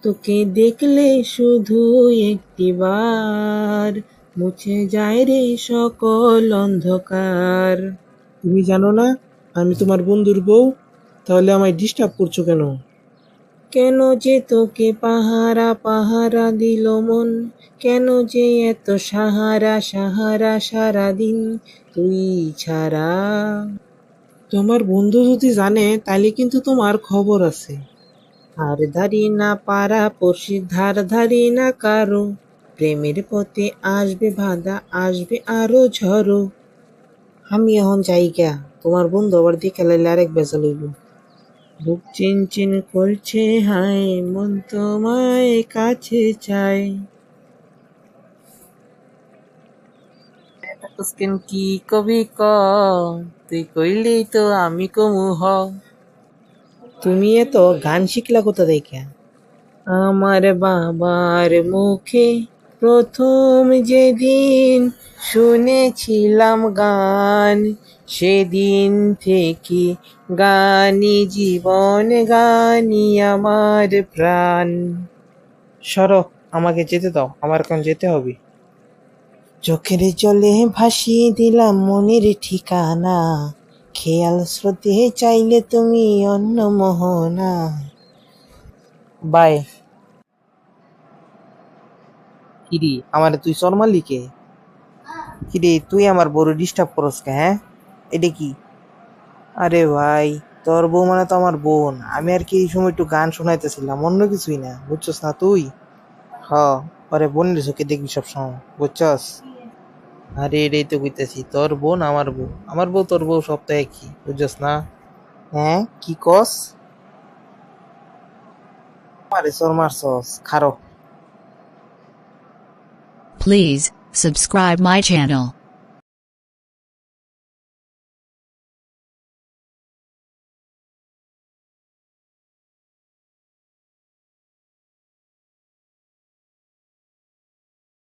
তোকে দেখলে শুধু একটিবার মুছে যায় রে সকল অন্ধকার। তুমি জানো না আমি তোমার বন্ধুর বউ? তাহলে আমায় ডিস্টার্ব করছো কেন? কেন যে তোকে পাহারা পাহারা দিল মন, কেন যে এত সাহারা সাহারা সারাদিন তুই ছাড়া। তোমার বন্ধু যদি জানে তাহলে কিন্তু তোমার খবর আছে। আর ধারি না পারা পড়শি ধার ধারি না কারো, প্রেমের পথে আসবে বাধা আসবে আরো ঝড়ো। আমি এখন যাই গা, তোমার বন্ধু আবার দেখে লাইলে আরেক বেজা লইব। বুক চিনচিন করছে হায়, মন তোমায় কাছে চায়। উস্কেন কি কবি ক, তুই কইলেই তো আমি কমু হ। তুমি এত গান শিখলা কোথা থেকে? আমার বাবার মুখে প্রথম যেদিন শুনেছিলাম গান, সেদিন থেকে গানই জীবন, গানই আমার প্রাণ। সরো, আমাকে যেতে দাও, আমার এখন যেতে হবে। চোখের জলে ভাসিয়ে দিলাম মনের ঠিকানা, খেয়াল স্রোতে চাইলে তুমি অন্য মোহনা। বাই। কিরে আমার তুই শর্মালি কে? কিরে তুই আমার বড় ডিস্টার্ব করস কে? হ্যাঁ, এটা কি? আরে ভাই, তোর বউ মানে তো আমার বোন। আমি আর কি এই সময় একটু গান শোনাইতেছিলাম, অন্য কিছুই না, বুঝছস না তুই? হ, আরে বোনের চোখে দেখবি সবসময়, বুঝছস? আরে এটাই তো কইতেছি, তোর বোন আমার বউ, আমার বউ তোর বউ সব তো একই, বুঝছস না? হ্যাঁ, কি কস? আরে সর মারছস, খারো। Please subscribe my channel.